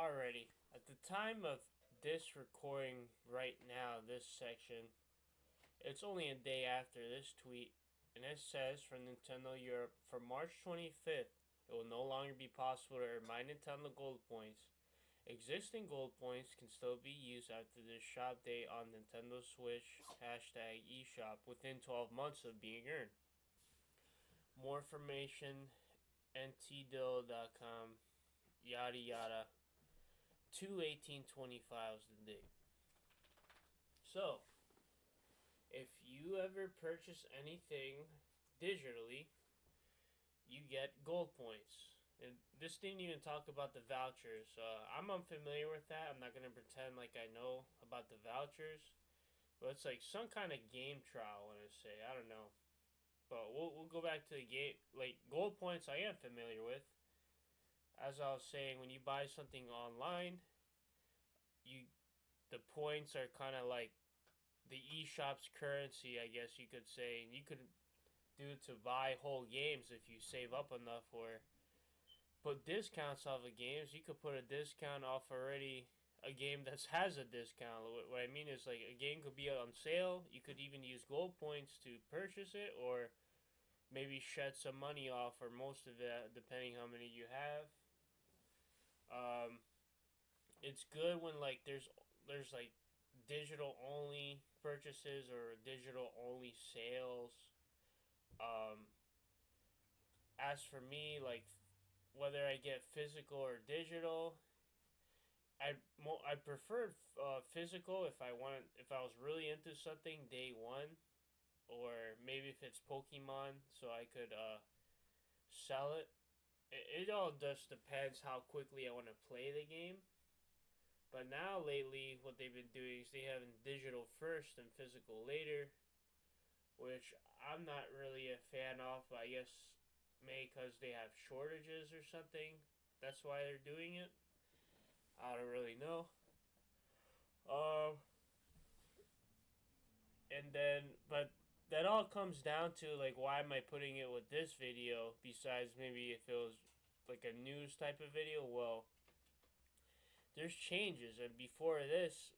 Alrighty. At the time of this recording right now, this section, it's only a day after this tweet, and it says from Nintendo Europe, for March 25th, it will no longer be possible to earn My Nintendo Gold Points. Existing gold points can still be used after the shop date on Nintendo Switch #eShop within 12 months of being earned. More information, ntdill.com, yada yada. 2/18/25 is the date. So, if you ever purchase anything digitally, you get gold points. And this didn't even talk about the vouchers. I'm unfamiliar with that. I'm not going to pretend like I know about the vouchers. But it's like some kind of game trial, I want to say. I don't know. But we'll go back to the game. Like, gold points I am familiar with. As I was saying, when you buy something online, the points are kind of like the eShop's currency, I guess you could say. And you could do it to buy whole games if you save up enough, or put discounts off of games. You could put a discount off already a game that has a discount. What I mean is, like, a game could be on sale. You could even use gold points to purchase it, or maybe shed some money off, or most of it, depending how many you have. It's good when, like, there's like digital only purchases or digital only sales. Um, as for me, like, whether I get physical or digital, I prefer physical if I was really into something day one, or maybe if it's Pokemon, so I could sell it. It all just depends how quickly I want to play the game. But now lately, what they've been doing is they have digital first and physical later, which I'm not really a fan of. I guess maybe because they have shortages or something. That's why they're doing it. I don't really know. Um, but that all comes down to, like, why am I putting it with this video? Besides, maybe if it was like a news type of video, well, there's changes, and before this,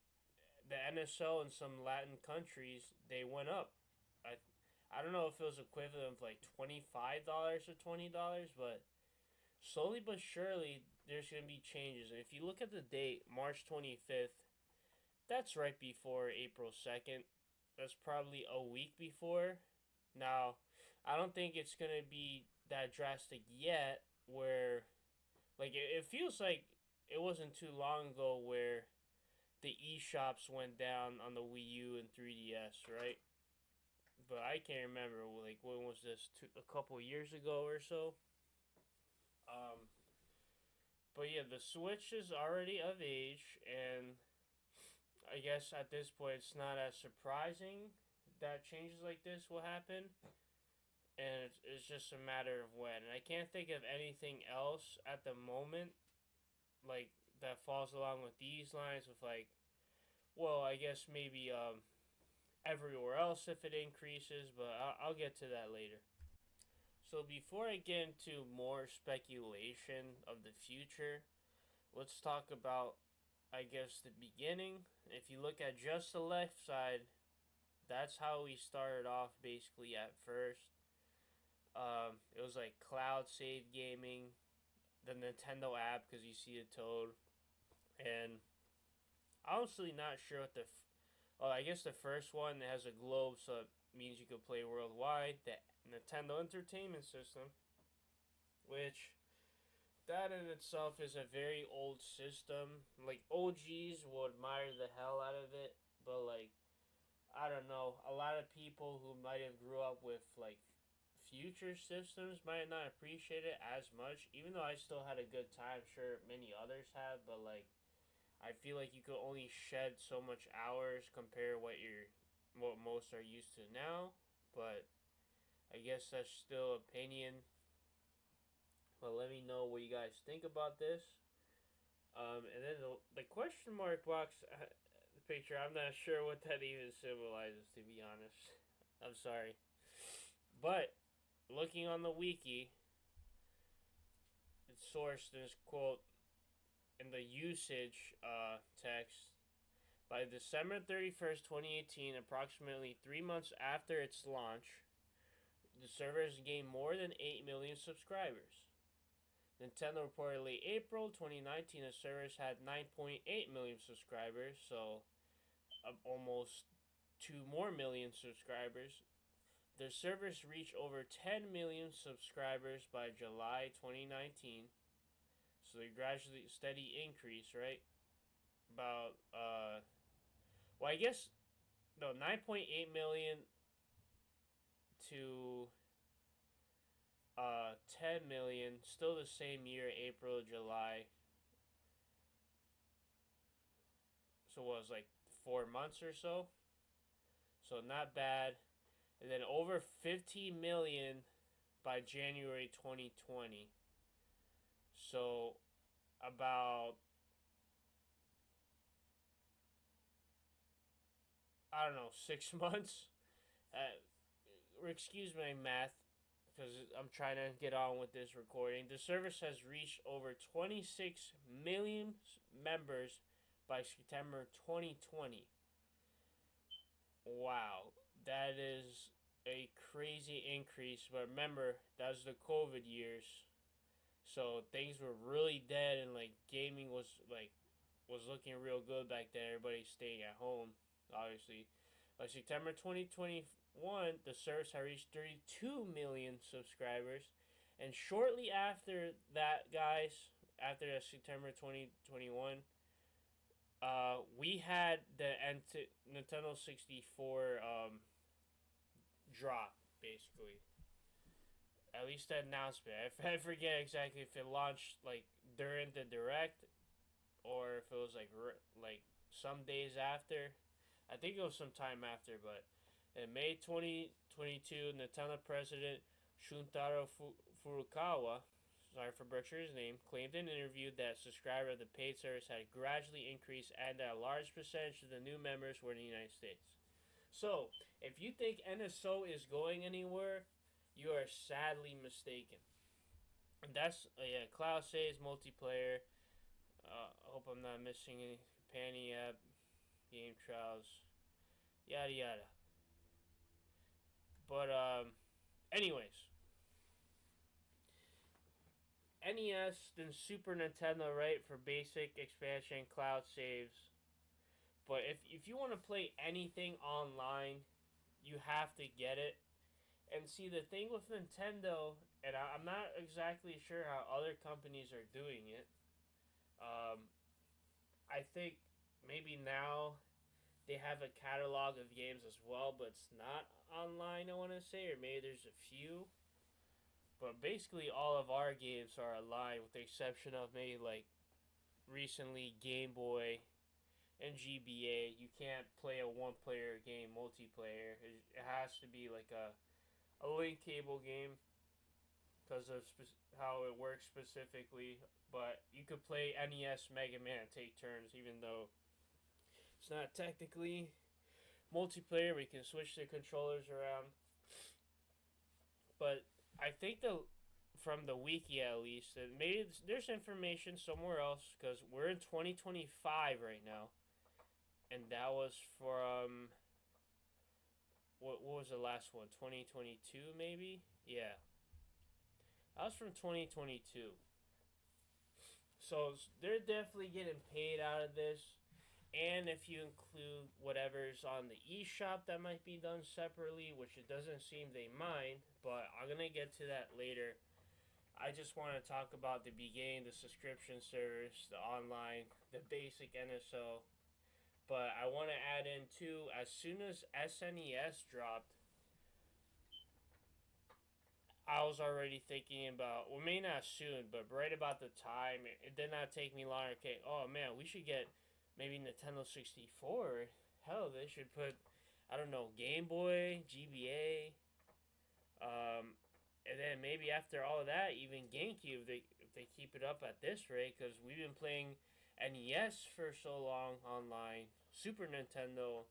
the NSO in some Latin countries, they went up. I I don't know if it was equivalent of like $25 or $20, but slowly but surely there's gonna be changes. And if you look at the date, March 25th, that's right before April 2nd. That's probably a week before. Now, I don't think it's gonna be that drastic yet. Where, like, it feels like it wasn't too long ago where the eShops went down on the Wii U and 3DS, right? But I can't remember, like, when was this? A couple years ago or so. Um, but yeah, the Switch is already of age, and I guess at this point it's not as surprising that changes like this will happen, and it's just a matter of when. And I can't think of anything else at the moment, like, that falls along with these lines. With, like, well, I guess maybe everywhere else if it increases, but I'll get to that later. So before I get into more speculation of the future, let's talk about, I guess, the beginning. If you look at just the left side, that's how we started off basically at first. It was like cloud save gaming, the Nintendo app, because you see a toad, and honestly not sure what oh, I guess the first one has a globe, so it means you can play worldwide. The Nintendo Entertainment System, which that in itself is a very old system. Like, OGs will admire the hell out of it, but, like, I don't know. A lot of people who might have grew up with, like, future systems might not appreciate it as much. Even though I still had a good time, sure many others have, but, like, I feel like you could only shed so much hours compared to what most are used to now. But I guess that's still opinion. But let me know what you guys think about this. And then the question mark box the picture, I'm not sure what that even symbolizes, to be honest. I'm sorry. But looking on the wiki, it's sourced this quote in the usage text. By December 31st, 2018, approximately 3 months after its launch, the server has gained more than 8 million subscribers. Nintendo reported late April 2019 the service had 9.8 million subscribers, so almost 2 more million subscribers. The service reached over 10 million subscribers by July 2019, so they gradually steady increase, right? About well, I guess no, 9.8 million to 10 million, still the same year, April, July. So what was like 4 months or so? So not bad. And then over 15 million by January 2020. So about, I don't know, 6 months. Excuse my math, because I'm trying to get on with this recording. The service has reached over 26 million members by September 2020. Wow, that is a crazy increase. But remember, that was the COVID years, so things were really dead, and like gaming was looking real good back then. Everybody staying at home, obviously. By September 2021, the service had reached 32 million subscribers, and shortly after that, guys, after September 2021, we had the Nintendo 64 drop, basically. At least the announcement. I forget exactly if it launched like during the direct or if it was like some days after. I think it was some time after, but in May 2022, Nintendo president Shuntaro Furukawa, sorry for butchering his name, claimed in an interview that subscribers of the paid service had gradually increased and that a large percentage of the new members were in the United States. So, if you think NSO is going anywhere, you are sadly mistaken. And that's, yeah, Cloud Saves, multiplayer. I hope I'm not missing any. Panty app, game trials, yada yada. But, anyways. NES, then Super Nintendo, right, for basic expansion, cloud saves. But if you want to play anything online, you have to get it. And see, the thing with Nintendo, and I'm not exactly sure how other companies are doing it. I think maybe now they have a catalog of games as well, but it's not online, I want to say, or maybe there's a few. But basically, all of our games are online, with the exception of maybe like recently Game Boy and GBA. You can't play a one-player game multiplayer. It has to be like a link cable game because of how it works specifically. But you could play NES Mega Man and take turns, even though it's not technically multiplayer. We can switch the controllers around. But I think from the wiki at least, that maybe there's information somewhere else because we're in 2025 right now, and that was from what was the last one? 2022 maybe? Yeah, that was from 2022. So they're definitely getting paid out of this. And if you include whatever's on the eShop that might be done separately, which it doesn't seem they mind, but I'm going to get to that later. I just want to talk about the beginning, the subscription service, the online, the basic NSO. But I want to add in too, as soon as SNES dropped, I was already thinking about, well, maybe not soon, but right about the time, it did not take me long. Okay, oh man, we should get maybe Nintendo 64. Hell, they should put, I don't know, Game Boy, GBA, and then maybe after all of that, even GameCube, if they keep it up at this rate, because we've been playing NES for so long online, Super Nintendo,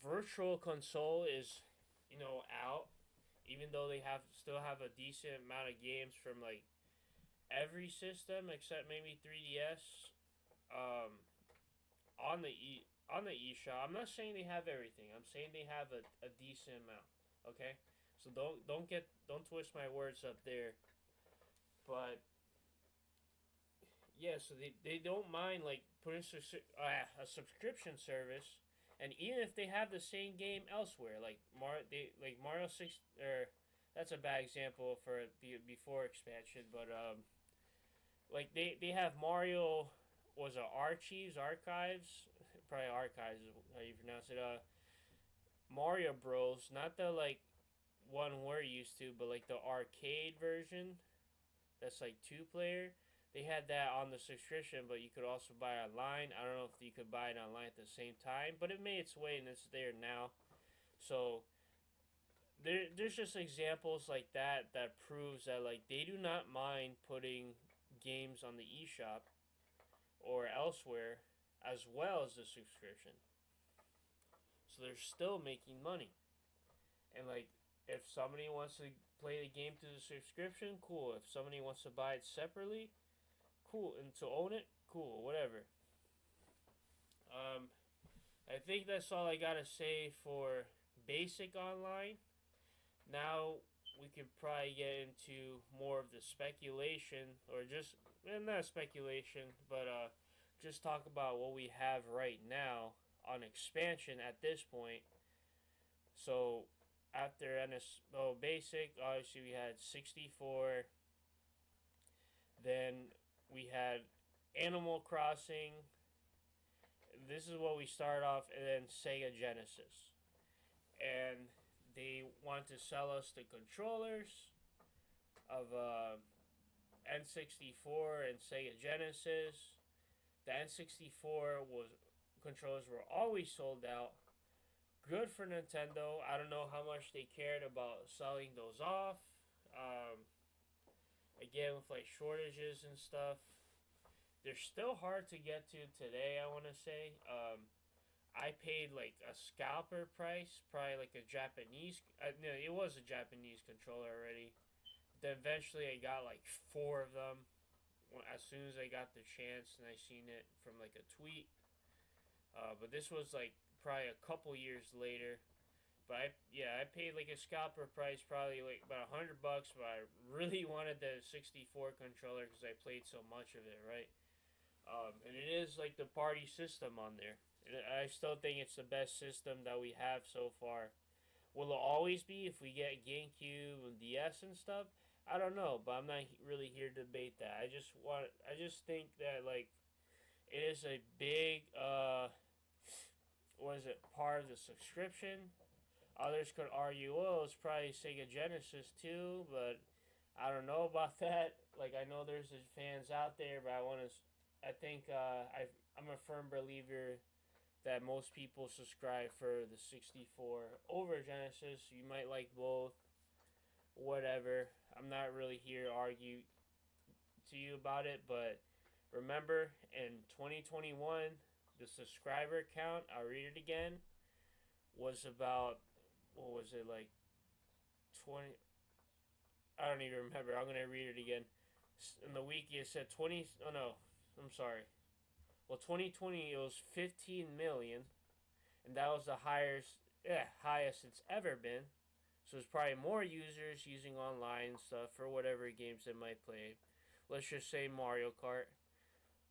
Virtual Console is, out, even though they still have a decent amount of games from like every system except maybe 3DS um, on the eShop. I'm not saying they have everything. I'm saying they have a decent amount. Okay, so don't twist my words up there. But yeah, so they don't mind like putting a subscription service, and even if they have the same game elsewhere, like Mario Six or that's a bad example for before expansion, but like they have Mario was it Archives, probably Archives is how you pronounce it. Mario Bros, not the like one we're used to, but like the arcade version that's like 2 player. They had that on the subscription, but you could also buy it online. I don't know if you could buy it online at the same time, but it made its way and it's there now. So there's just examples like that proves that like they do not mind putting games on the eShop or elsewhere as well as the subscription. So they're still making money. And like if somebody wants to play the game through the subscription, cool. If somebody wants to buy it separately, cool. And to own it, cool. Whatever. Um, I think that's all I gotta say for basic online. Now we could probably get into more of the speculation, or just not speculation, but just talk about what we have right now on expansion at this point. So after NSO Basic, obviously we had 64. Then we had Animal Crossing. This is what we start off, and then Sega Genesis. And they want to sell us the controllers of N64 and Sega Genesis. The N64 was controllers were always sold out. Good for Nintendo. I don't know how much they cared about selling those off. Um, Again, with like shortages and stuff, they're still hard to get to today. I want to say. I paid like a scalper price, probably like a Japanese. No, it was a Japanese controller already. Then eventually, I got like 4 of them as soon as I got the chance, and I seen it from like a tweet. But this was like probably a couple years later. But I paid like a scalper price, probably like about $100. But I really wanted the 64 controller because I played so much of it, right? And it is like the party system on there. I still think it's the best system that we have so far. Will it always be if we get GameCube and DS and stuff? I don't know, but I'm not really here to debate that. I just think that like it is a big what is it, part of the subscription. Others could argue, well, it's probably Sega Genesis too, but I don't know about that. Like I know there's fans out there, but I think I'm a firm believer that most people subscribe for the 64 over Genesis. You might like both, whatever. I'm not really here to argue to you about it, but remember in 2021, the subscriber count, I'll read it again, was about, what was it, like 20, I don't even remember. I'm going to read it again. In the week, it said 20, oh no, I'm sorry. Well, 2020, it was 15 million, and that was the highest it's ever been. So there's probably more users using online stuff for whatever games they might play. Let's just say Mario Kart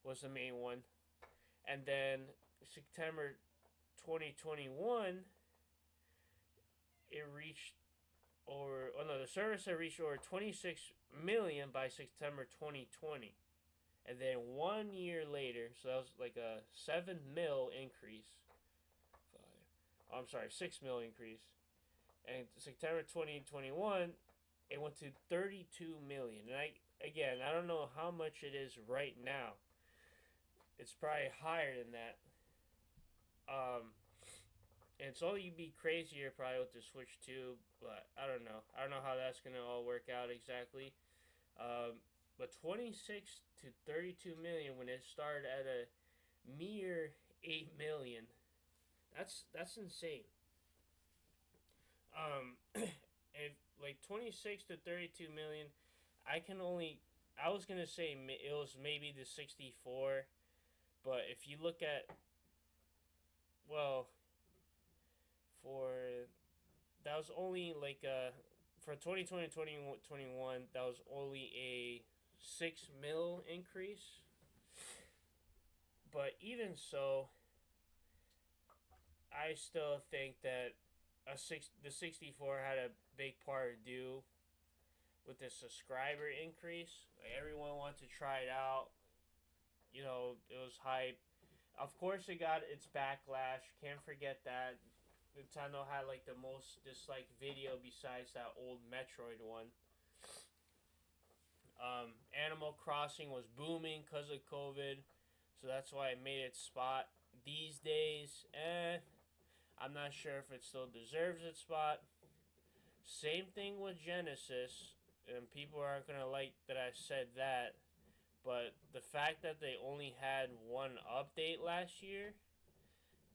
was the main one. And then September 2021, it reached the service had reached over 26 million by September 2020. And then 1 year later, so that was like a 7 mil increase. I'm sorry, 6 mil increase. And September 2021, it went to 32 million. And I don't know how much it is right now. It's probably higher than that. And it's only be crazier probably with the Switch 2, but I don't know. I don't know how that's gonna all work out exactly. But 26 to 32 million when it started at a mere 8 million. That's insane. And like 26 to 32 million, I can only I was gonna say it was maybe the 64, but if you look at, well, for that was only like for 2020 2021 that was only a 6 mil increase. But even so, I still think that the 64 had a big part to do with the subscriber increase. Like, everyone wanted to try it out. You know, it was hype. Of course, it got its backlash. Can't forget that. Nintendo had like the most disliked video besides that old Metroid one. Animal Crossing was booming because of COVID, so that's why it made its spot. These days, I'm not sure if it still deserves its spot. Same thing with Genesis, and people aren't gonna like that I said that, but the fact that they only had one update last year,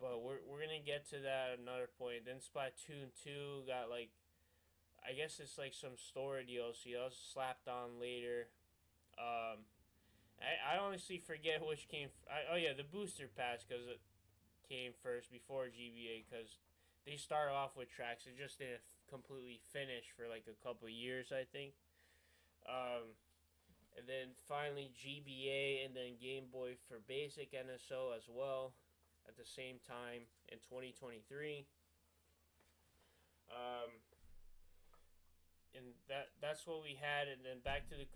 but we're gonna get to that at another point. Then Splatoon 2 got like, I guess it's like some story DLC that was slapped on later. I honestly forget which came. Oh yeah, the booster pass, because it came first before GBA, because they started off with tracks. It just didn't completely finish for like a couple years, I think. And then finally GBA, and then Game Boy for basic NSO as well at the same time in 2023. And that's what we had. And then back to the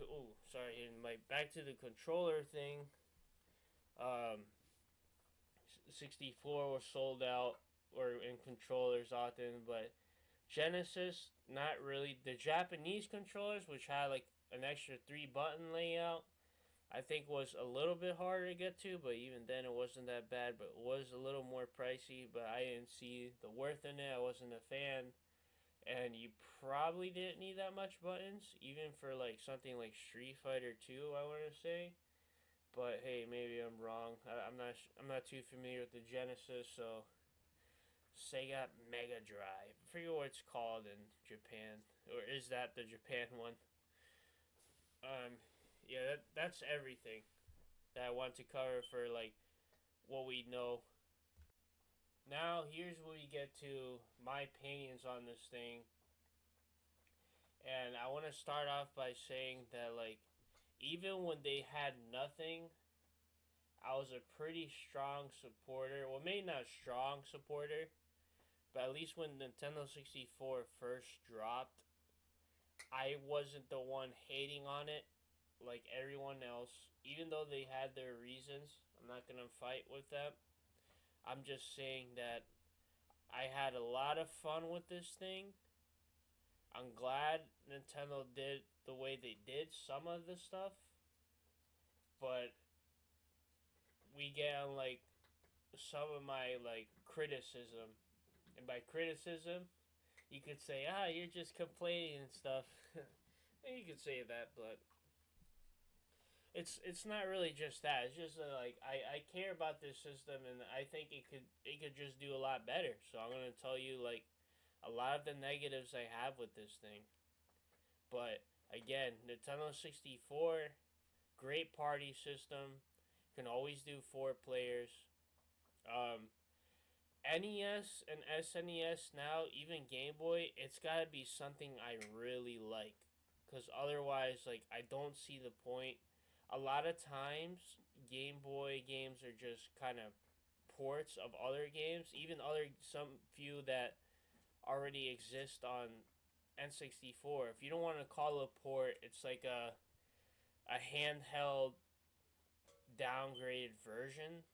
back to the controller thing. Um, 64 was sold out or in controllers often, but Genesis, not really. The Japanese controllers, which had like an extra 3 button layout, I think was a little bit harder to get to, but even then it wasn't that bad, but it was a little more pricey, but I didn't see the worth in it. I wasn't a fan. And you probably didn't need that much buttons, even for like something like Street Fighter 2, I want to say. But hey, maybe I'm wrong. I'm not too familiar with the Genesis, so Sega Mega Drive. I forget what it's called in Japan, or is that the Japan one? Yeah, that's everything that I want to cover for like what we know. Now here's where we get to my opinions on this thing, and I want to start off by saying that like even when they had nothing, I was a pretty strong supporter. Well, maybe not strong supporter, but at least when Nintendo 64 first dropped, I wasn't the one hating on it like everyone else. Even though they had their reasons, I'm not going to fight with them. I'm just saying that I had a lot of fun with this thing. I'm glad Nintendo did the way they did some of the stuff, but we get on like some of my like criticism, and by criticism, you could say, you're just complaining and stuff. You could say that, but it's not really just that. It's just like I care about this system, and I think it could just do a lot better. So I'm gonna tell you like a lot of the negatives I have with this thing. But again, Nintendo 64, great party system, can always do 4 players. Um, NES and SNES now, even Game Boy, it's gotta be something I really like. Because otherwise, like, I don't see the point. A lot of times, Game Boy games are just kind of ports of other games, even some few that already exist on N64. If you don't want to call it a port, it's like a handheld downgraded version,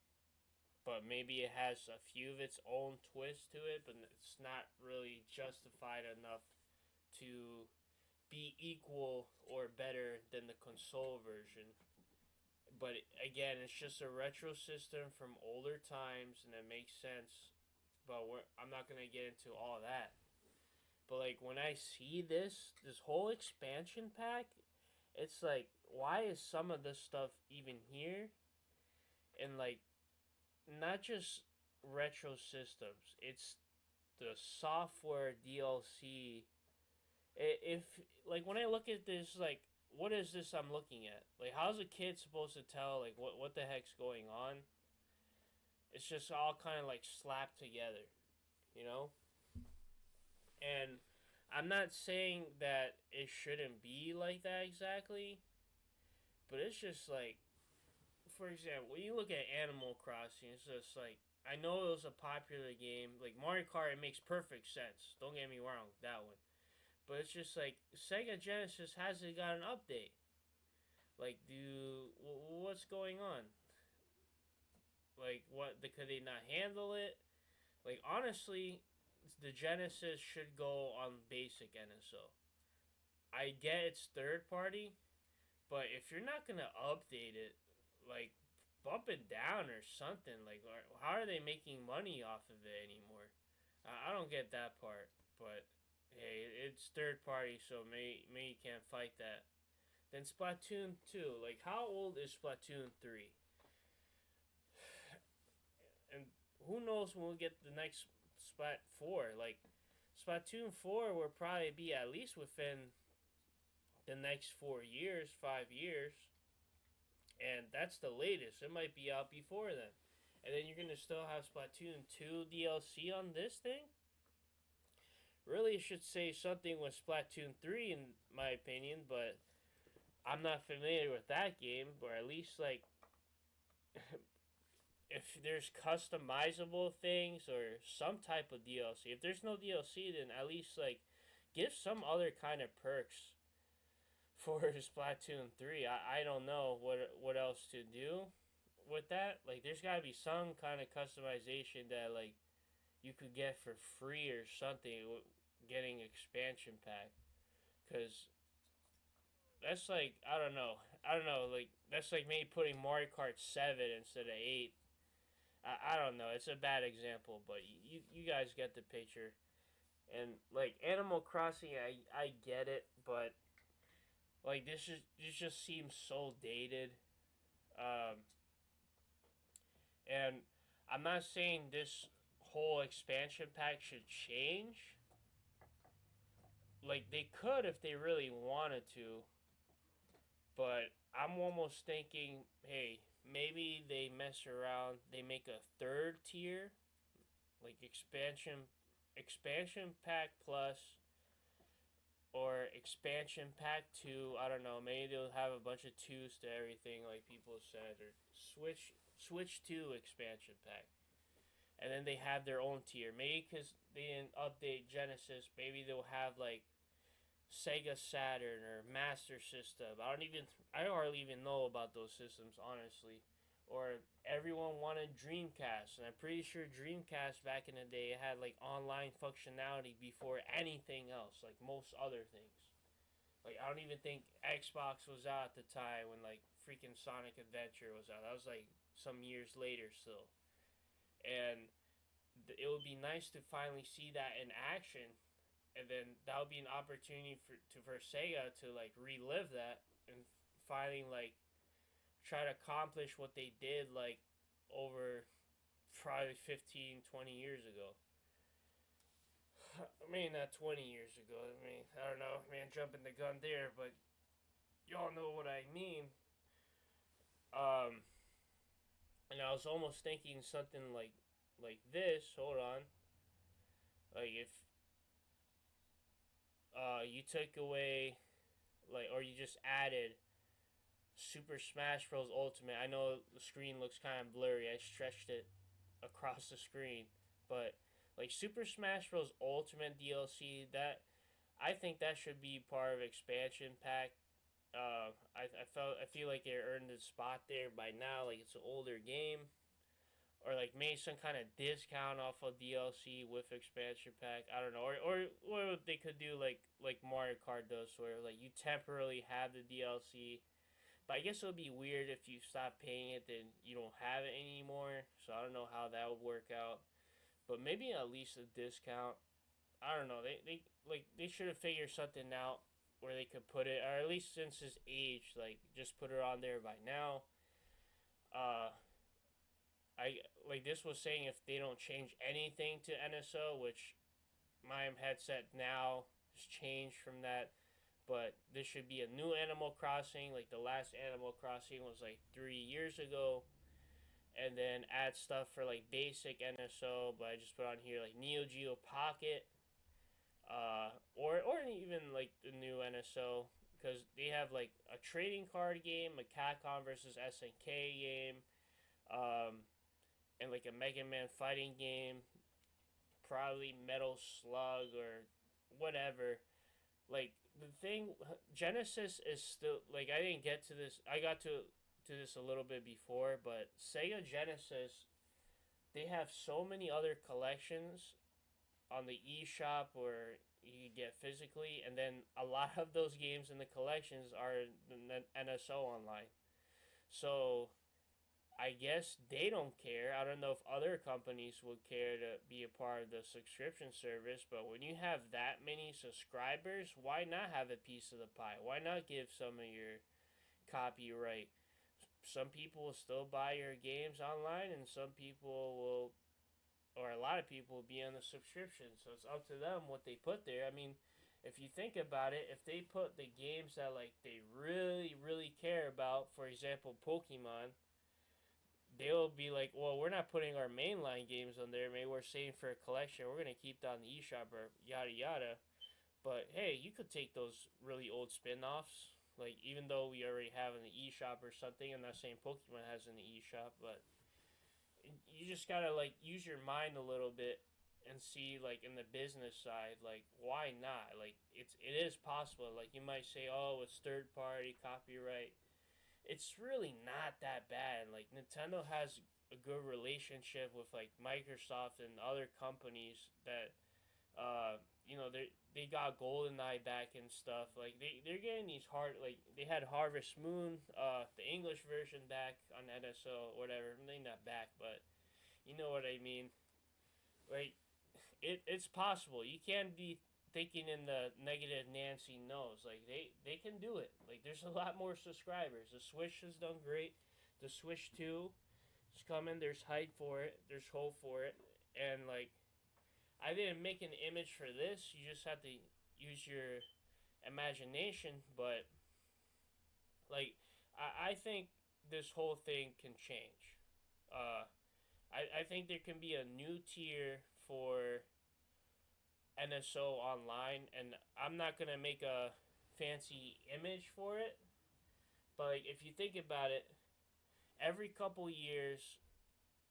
but maybe it has a few of its own twists to it, but it's not really justified enough to be equal or better than the console version. But again, it's just a retro system from older times, and it makes sense. But I'm not gonna get into all that. But like when I see this whole expansion pack, it's like, why is some of this stuff even here? And like, not just retro systems, it's the software DLC. If like when I look at this, like what is this I'm looking at? Like, how's a kid supposed to tell like what the heck's going on? It's just all kind of like slapped together, you know. And I'm not saying that it shouldn't be like that exactly, but it's just like, for example, when you look at Animal Crossing, it's just like, I know it was a popular game. Like Mario Kart, it makes perfect sense. Don't get me wrong with that one. But it's just like Sega Genesis hasn't got an update. Like, what's going on? Like, what? Could they not handle it? Like, honestly, the Genesis should go on basic NSO. I get it's third party, but if you're not gonna update it, like, bump it down or something. Like, how are they making money off of it anymore? I don't get that part. But hey, it's third party, so may you can't fight that. Then Splatoon 2. Like, how old is Splatoon 3? And who knows when we'll get the next Splat 4? Like, Splatoon 4 will probably be at least within the next 4 years, 5 years. And that's the latest. It might be out before then. And then you're going to still have Splatoon 2 DLC on this thing? Really should say something with Splatoon 3, in my opinion, but I'm not familiar with that game, or at least, like, if there's customizable things or some type of DLC. If there's no DLC, then at least like give some other kind of perks for Splatoon 3. I don't know what else to do with that. Like there's got to be some kind of customization that like you could get for free or something getting expansion pack, cuz that's like I don't know, like that's like maybe putting Mario Kart 7 instead of 8. I don't know. It's a bad example, but you guys get the picture. And like Animal Crossing, I get it, but like this just seems so dated. Um, and I'm not saying this whole expansion pack should change. Like they could if they really wanted to, but I'm almost thinking, hey, maybe they mess around. They make a third tier, like expansion pack plus or expansion pack 2. I don't know. Maybe they'll have a bunch of twos to everything, like people said, or switch to expansion pack, and then they have their own tier. Maybe because they didn't update Genesis, maybe they'll have like Sega Saturn or Master System. I don't hardly even know about those systems, honestly. Or everyone wanted Dreamcast, and I'm pretty sure Dreamcast back in the day had like online functionality before anything else, like most other things. Like I don't even think Xbox was out at the time when like freaking Sonic Adventure was out. That was like some years later still, and it would be nice to finally see that in action, and then that would be an opportunity for Sega to like relive that and finally like try to accomplish what they did like over probably 15, 20 years ago. I mean, not 20 years ago. I mean, I don't know, man, jumping the gun there, but y'all know what I mean. Um, and I was almost thinking something like this. Hold on, like if you took away like or you just added Super Smash Bros. Ultimate. I know the screen looks kind of blurry. I stretched it across the screen, but like Super Smash Bros. Ultimate DLC, that I think that should be part of expansion pack. I feel like it earned its spot there by now. Like it's an older game, or like made some kind of discount off of DLC with expansion pack. I don't know, or they could do like Mario Kart does, where like you temporarily have the DLC. But I guess it would be weird if you stop paying it, then you don't have it anymore. So I don't know how that would work out. But maybe at least a discount. I don't know. They should have figured something out where they could put it, or at least since his age, like just put it on there by now. Uh, I like this was saying if they don't change anything to NSO, which my headset now has changed from that But this should be a new Animal Crossing. Like the last Animal Crossing was like 3 years ago, and then add stuff for like basic NSO. But I just put on here like Neo Geo Pocket, or even like the new NSO, because they have like a trading card game, a Capcom versus SNK game, um, and like a Mega Man fighting game, probably Metal Slug or whatever. Like the thing, Genesis is still like I didn't get to this. I got to this a little bit before, but Sega Genesis, they have so many other collections on the eShop or you get physically, and then a lot of those games in the collections are the NSO online. So I guess they don't care. I don't know if other companies would care to be a part of the subscription service, but when you have that many subscribers, why not have a piece of the pie? Why not give some of your copyright? Some people will still buy your games online, and some people will, or a lot of people will be on the subscription. So it's up to them what they put there. I mean, if you think about it, if they put the games that like they really really care about, for example, Pokemon, they'll be like, well, we're not putting our mainline games on there. Maybe we're saving for a collection. We're gonna keep that on the eShop or yada yada. But hey, you could take those really old spin-offs. Like even though we already have in the eShop or something, I'm not saying Pokemon has in the eShop, but you just gotta like use your mind a little bit and see like in the business side, like why not? Like it is possible. Like you might say, oh, it's third party copyright. It's really not that bad. Like Nintendo has a good relationship with like Microsoft and other companies that they got GoldenEye back and stuff. Like they're getting these hard like they had Harvest Moon, the English version back on NSO or whatever. Maybe not back, but you know what I mean. Like it's possible. You can't be thinking in the negative Nancy knows. Like they can do it. Like there's a lot more subscribers. The Switch has done great. The Switch 2 is coming. There's hype for it. There's hope for it. And like I didn't make an image for this. You just have to use your imagination. But like I think this whole thing can change. Uh, I think there can be a new tier for NSO online, and I'm not gonna make a fancy image for it. But like, if you think about it, every couple years,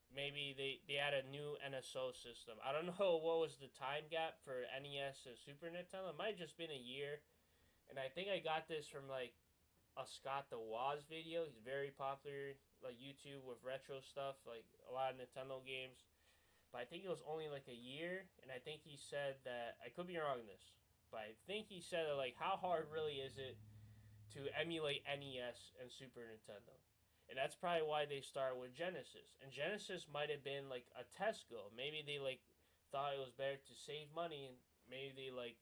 maybe they add a new NSO system. I don't know what was the time gap for NES and Super Nintendo. It might have just been a year, and I think I got this from like a Scott the Woz video. He's very popular, like YouTube with retro stuff, like a lot of Nintendo games. But I think it was only like a year, and I think he said that I could be wrong on this, but I think he said that like how hard really is it to emulate NES and Super Nintendo, and that's probably why they start with Genesis. And Genesis might have been like a test go. Maybe they like thought it was better to save money, and maybe they like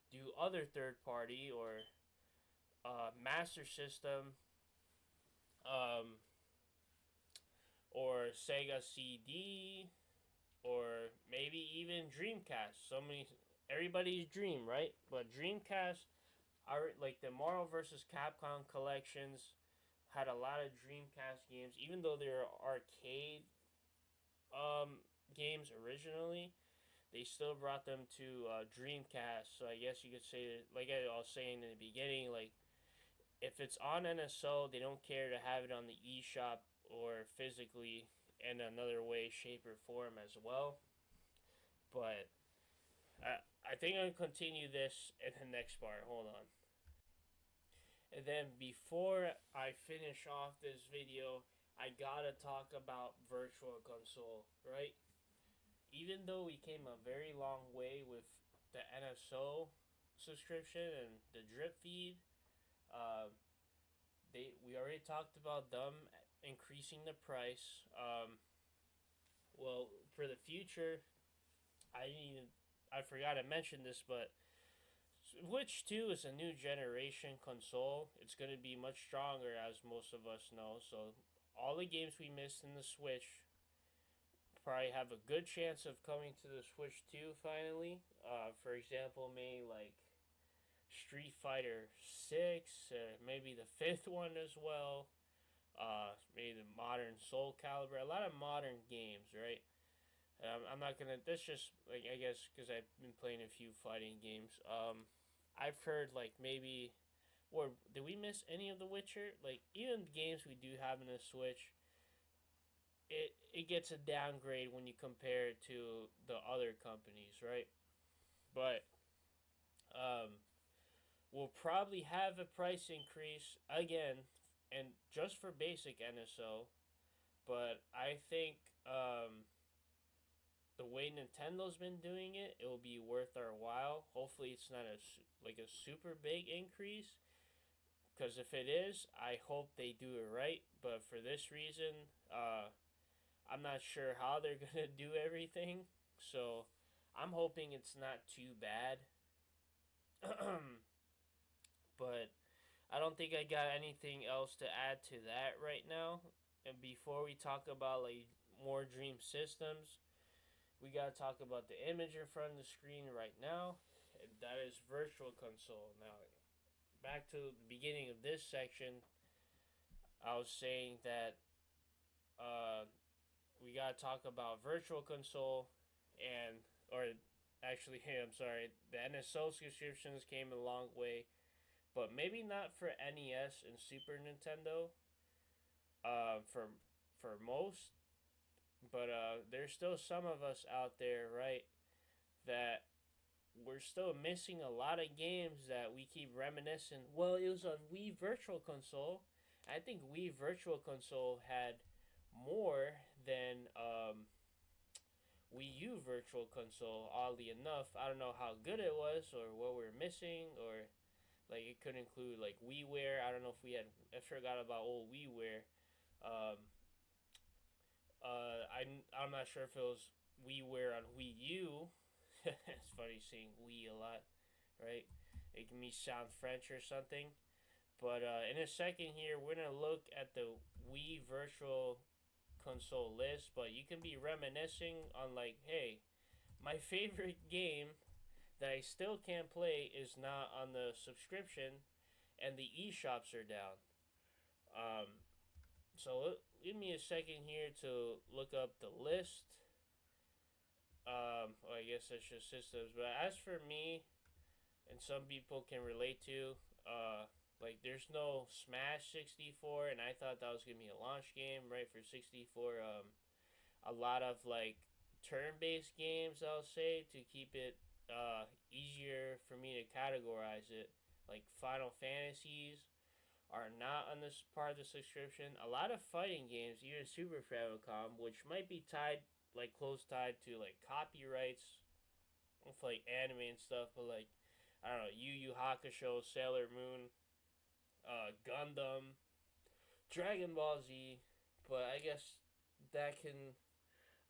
do other third party or Master System, um, or Sega CD, or maybe even Dreamcast. So many, everybody's dream, right? But Dreamcast, are like the Marvel vs. Capcom collections had a lot of Dreamcast games, even though they're arcade um, games originally. They still brought them to Dreamcast. So I guess you could say, like I was saying in the beginning, like if it's on NSO, they don't care to have it on the eShop or physically in another way, shape, or form as well. But I think I'm gonna continue this in the next part. Hold on. And then before I finish off this video, I gotta talk about Virtual Console, right? Even though we came a very long way with the NSO subscription and the drip feed, uh, we already talked about them increasing the price. Well, for the future, I forgot to mention this, but Switch 2 is a new generation console. It's going to be much stronger, as most of us know. So, all the games we missed in the Switch probably have a good chance of coming to the Switch 2 finally. For example, maybe like Street Fighter 6, maybe the fifth one as well. Maybe the modern Soul Calibur, a lot of modern games, right? I'm not gonna. That's just like I guess because I've been playing a few fighting games. I've heard like maybe, or did we miss any of The Witcher? Like even games we do have in the Switch, it gets a downgrade when you compare it to the other companies, right? But um, we'll probably have a price increase again, and just for basic NSO. But I think the way Nintendo's been doing it, it will be worth our while. Hopefully, it's not a super big increase. Because if it is, I hope they do it right. But for this reason, I'm not sure how they're gonna do everything. So I'm hoping it's not too bad. But I don't think I got anything else to add to that right now. And before we talk about like more dream systems, we gotta talk about the image in front of the screen right now. And that is Virtual Console. Now, back to the beginning of this section, I was saying that uh, we gotta talk about Virtual Console and or actually, hey, I'm sorry, the NSO subscriptions came a long way, but maybe not for NES and Super Nintendo. For most, but there's still some of us out there, right, that we're still missing a lot of games that we keep reminiscing. Well, it was on Wii Virtual Console. I think Wii Virtual Console had more than Wii U Virtual Console. Oddly enough, I don't know how good it was or what we're missing, or like it could include like WiiWare. I don't know if we had. I forgot about old WiiWare. Um, I'm not sure if it was WiiWare on Wii U. It's funny seeing Wii a lot, right? Making me sound French or something. But in a second here, we're gonna look at the Wii Virtual Console list. But you can be reminiscing on like, hey, my favorite game that I still can't play is not on the subscription, and the eShops are down. Um, so give me a second here to look up the list. Well, I guess that's just systems. But as for me, and some people can relate to, like there's no Smash 64, and I thought that was gonna be a launch game, right, for 64. A lot of like turn-based games, I'll say, to keep it easier for me to categorize it, like Final Fantasies are not on this part of the subscription. A lot of fighting games, even Super Famicom, which might be tied, like close tied to like copyrights with like anime and stuff, but like I don't know, Yu Yu Hakusho, Sailor Moon, Gundam, Dragon Ball Z, but I guess that can.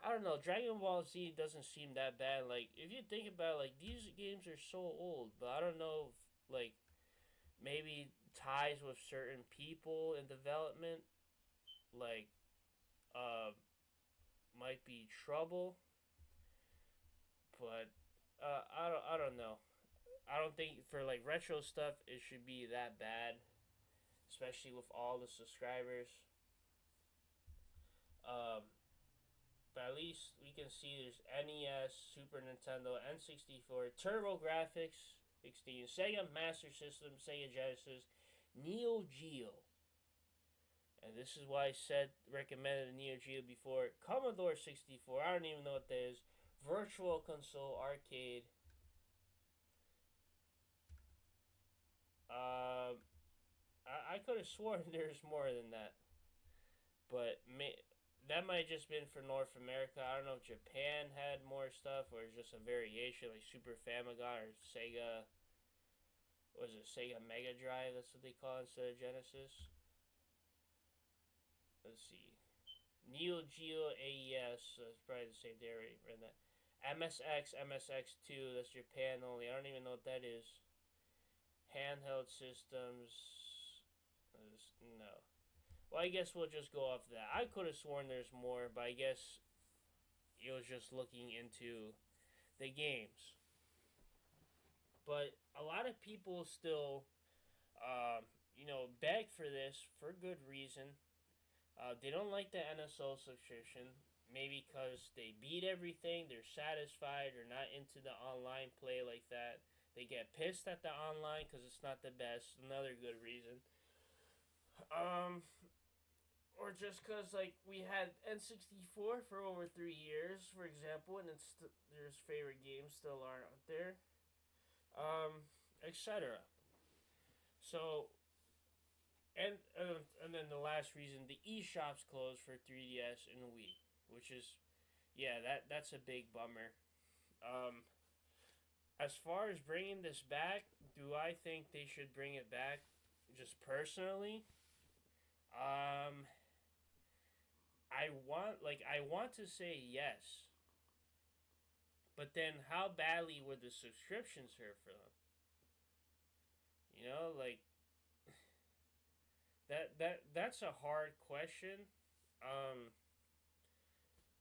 I don't know. Dragon Ball Z doesn't seem that bad. Like if you think about it, like these games are so old, but I don't know if like maybe ties with certain people in development, like uh, might be trouble. But I don't know. I don't think for like retro stuff it should be that bad, especially with all the subscribers. Um, but at least we can see there's NES, Super Nintendo, N64, Turbo Graphics 16, Sega Master System, Sega Genesis, Neo Geo. And this is why I said recommended a Neo Geo before. Commodore 64, I don't even know what that is. Virtual Console Arcade. I could have sworn there's more than that. But that might have just been for North America. I don't know if Japan had more stuff or it's just a variation like Super Famicom or Sega. What was it, Sega Mega Drive? That's what they call it instead of Genesis. Let's see. Neo Geo AES. That's probably the same day right that. MSX, MSX2. That's Japan only. I don't even know what that is. Handheld systems. No. Well, I guess we'll just go off that. I could have sworn there's more, but I guess it was just looking into the games. But a lot of people still, beg for this for good reason. They don't like the NSO subscription. Maybe because they beat everything, they're satisfied, they're not into the online play like that. They get pissed at the online because it's not the best. Another good reason. Um, or just because like we had N64 for over 3 years, for example, and there's favorite games still aren't out there, etc. So and then the last reason, the eShops closed for 3DS and Wii, which is yeah, that's a big bummer. Um, as far as bringing this back, do I think they should bring it back? Just personally, um, I want to say yes, but then how badly would the subscriptions hurt for them? Like that's a hard question. Um,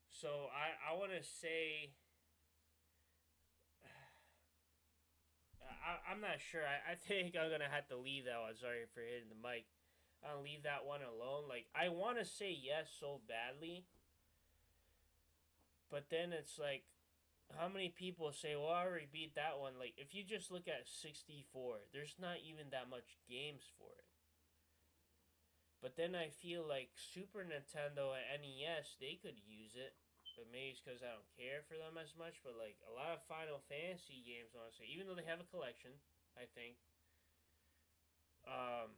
so I want to say I'm not sure. I think I'm gonna have to leave that one. Sorry for hitting the mic. I'll leave that one alone. Like I want to say yes so badly, but then it's like, how many people say, "Well, I already beat that one"? Like if you just look at 64, there's not even that much games for it. But then I feel like Super Nintendo and NES, they could use it. But maybe it's because I don't care for them as much. But like a lot of Final Fantasy games, honestly, even though they have a collection, I think. Um,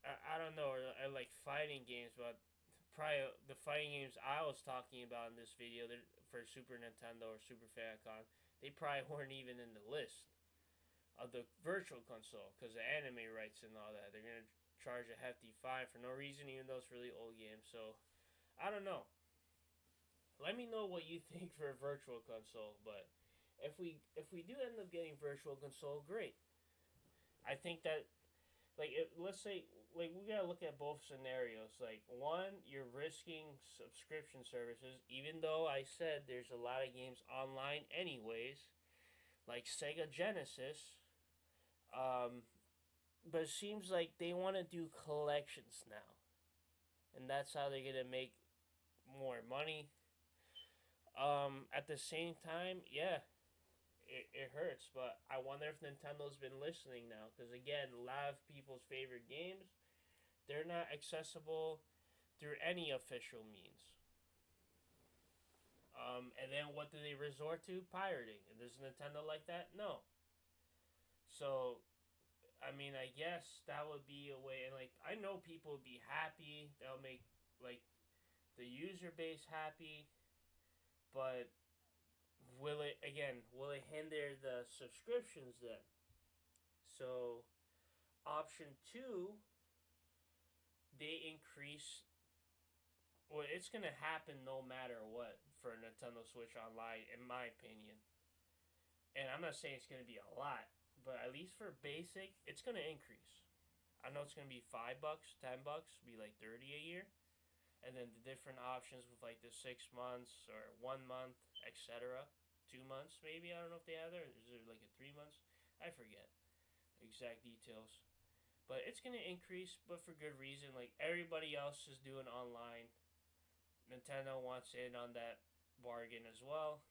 I don't know. I like fighting games, but probably the fighting games I was talking about in this video for Super Nintendo or Super Famicom, they probably weren't even in the list of the virtual console because the anime rights and all that. They're gonna charge a hefty fine for no reason, even though it's really old games. So I don't know. Let me know what you think for a virtual console. But if we do end up getting virtual console, great. I think that let's say like we gotta look at both scenarios. Like one, you're risking subscription services, even though I said there's a lot of games online anyways, like Sega Genesis. Um, but it seems like they want to do collections now, and that's how they're gonna make more money. At the same time, yeah, it hurts, but I wonder if Nintendo's been listening now, because again, a lot of people's favorite games, they're not accessible through any official means. And then what do they resort to? Pirating. And does Nintendo like that? No. So I mean, I guess that would be a way, and like I know people would be happy. They'll make like the user base happy, but will it hinder the subscriptions then? So option two, they increase. Well, it's gonna happen no matter what for Nintendo Switch Online, in my opinion. And I'm not saying it's gonna be a lot, but at least for basic, it's gonna increase. I know it's gonna be $5, $10, be like 30 a year, and then the different options with like the 6 months or 1 month, etc. 2 months maybe. I don't know if they have there. Is it like a 3 months? I forget the exact details. But it's gonna increase, but for good reason. Like everybody else is doing online. Nintendo wants in on that bargain as well.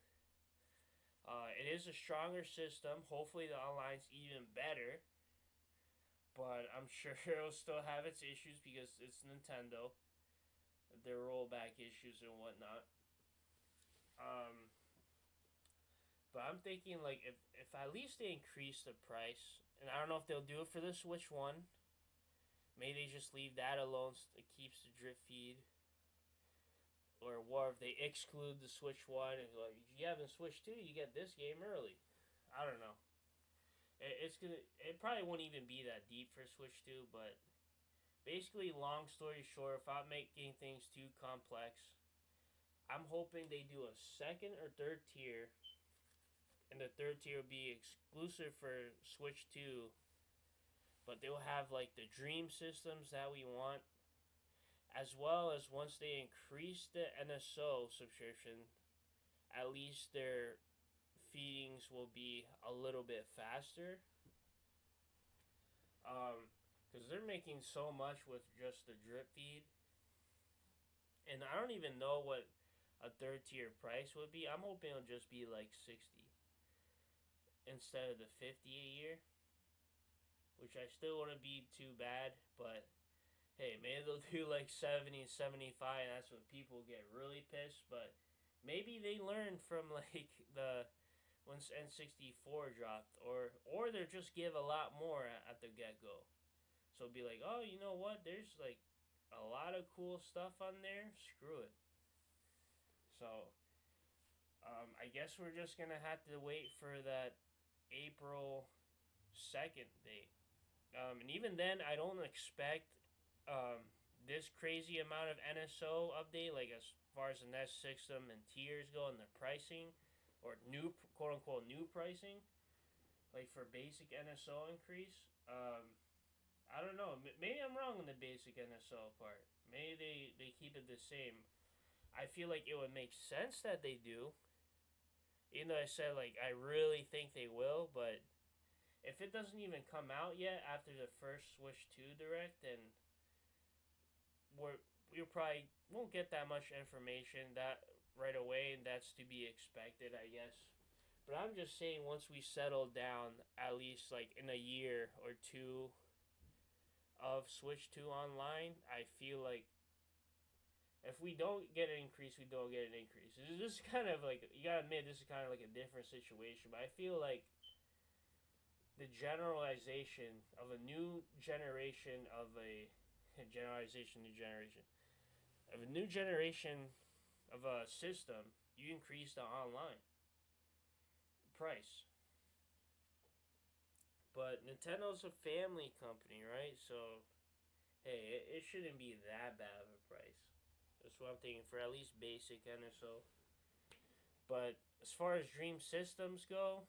It is a stronger system. Hopefully, the online's even better. But I'm sure it'll still have its issues because it's Nintendo. Their rollback issues and whatnot. Um, but I'm thinking like if at least they increase the price, and I don't know if they'll do it for the Switch One. Maybe they just leave that alone. So it keeps the drip feed. Or what if they exclude the Switch One and like if you haven't Switch Two, you get this game early. I don't know. It's gonna. It probably won't even be that deep for Switch Two, but basically, long story short, without making things too complex, I'm hoping they do a second or third tier, and the third tier will be exclusive for Switch Two. But they'll have like the dream systems that we want, as well as once they increase the NSO subscription, at least their feedings will be a little bit faster. Because they're making so much with just the drip feed, and I don't even know what a third tier price would be. I'm hoping it'll just be like 60 instead of the 50 a year, which I still wouldn't be too bad, but hey, maybe they'll do like 70, 75, and that's when people get really pissed, but maybe they learned from like the once N64 dropped, or they'll just give a lot more at the get go. So be like, oh, you know what? There's like a lot of cool stuff on there. Screw it. So I guess we're just gonna have to wait for that April 2nd date. And even then, I don't expect this crazy amount of NSO update, like as far as the Nest system and tiers go and the pricing, or new quote unquote new pricing, like for basic NSO increase. I don't know. Maybe I'm wrong on the basic NSO part. Maybe they keep it the same. I feel like it would make sense that they do. Even though I said like I really think they will, but if it doesn't even come out yet after the first Switch 2 direct, then we probably won't get that much information that right away, and that's to be expected, I guess. But I'm just saying, once we settle down, at least like in a year or two of Switch 2 online, I feel like if we don't get an increase, we don't get an increase. This is kind of like, you gotta admit, this is kind of like a different situation, but I feel like the generalization of a new generation of a new generation of a new generation of a system, you increase the online price. But Nintendo's a family company, right? So hey, it shouldn't be that bad of a price. That's what I'm thinking for at least basic NSO. But as far as Dream Systems go,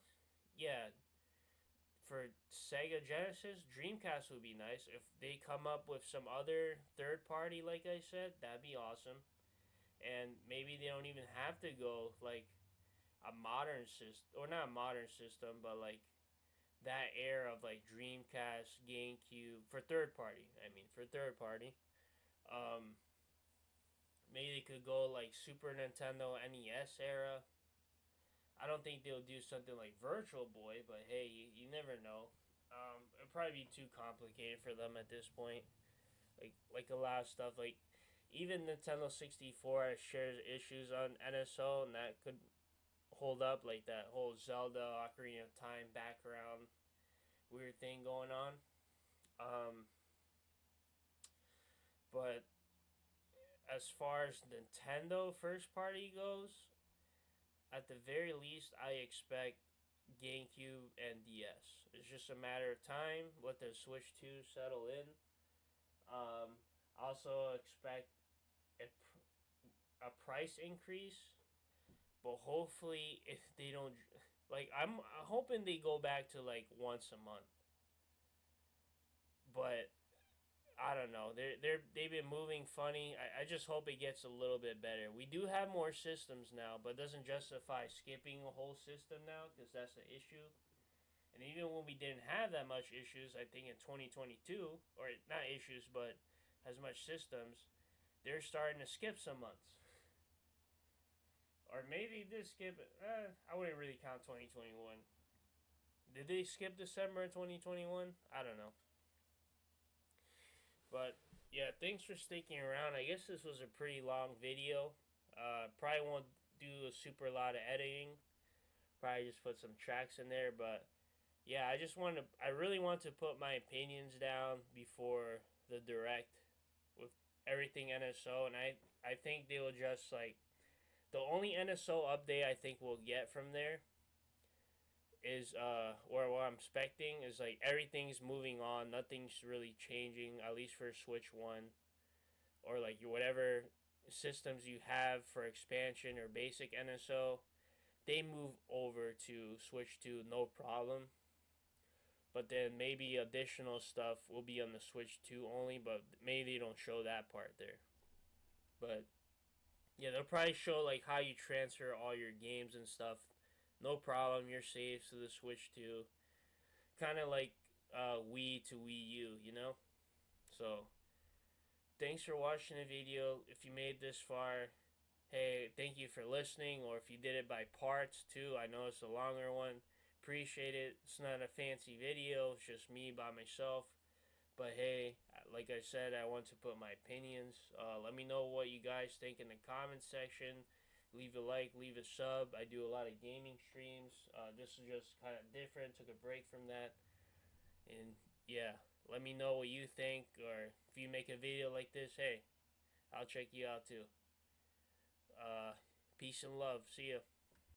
yeah, for Sega Genesis, Dreamcast would be nice. If they come up with some other third party, like I said, that'd be awesome. And maybe they don't even have to go like a modern system, or not a modern system, but like that era of like Dreamcast, GameCube for third party. I mean, for third party. Um, Maybe they could go like Super Nintendo NES era. I don't think they'll do something like Virtual Boy, but hey, you never know. It'd probably be too complicated for them at this point. Like a lot of stuff, like even Nintendo 64 shares issues on NSO, and that could hold up, like that whole Zelda Ocarina of Time background weird thing going on. Um, but as far as Nintendo first party goes, at the very least, I expect GameCube and DS. It's just a matter of time. Let the Switch 2 settle in. I also expect a, a price increase, but hopefully, if they don't, like, I'm hoping they go back to like once a month. But I don't know. They've been moving funny. I just hope it gets a little bit better. We do have more systems now, but it doesn't justify skipping a whole system now because that's the issue. And even when we didn't have that much issues, I think in 2022, or not issues, but as much systems, they're starting to skip some months. Or maybe they did skip. I wouldn't really count 2021. Did they skip December in 2021? I don't know. But yeah, thanks for sticking around. I guess this was a pretty long video. Probably won't do a super lot of editing. Probably just put some tracks in there. But yeah, I really want to put my opinions down before the direct with everything NSO, and I think they will just like the only NSO update I think we'll get from there is or what I'm expecting is like everything's moving on, nothing's really changing, at least for Switch 1, or like whatever systems you have for expansion or basic NSO, they move over to Switch 2 no problem. But then maybe additional stuff will be on the Switch 2 only, but maybe they don't show that part there. But yeah, they'll probably show like how you transfer all your games and stuff no problem. You're safe to the Switch 2. Kind of like Wii to Wii U, you know? So, thanks for watching the video. If you made this far, hey, thank you for listening. Or if you did it by parts too, I know it's a longer one. Appreciate it. It's not a fancy video, it's just me by myself. But hey, like I said, I want to put my opinions. Let me know what you guys think in the comments section. Leave a like, leave a sub. I do a lot of gaming streams. This is just kind of different. Took a break from that. And yeah, let me know what you think. Or if you make a video like this, hey, I'll check you out too. Peace and love. See ya.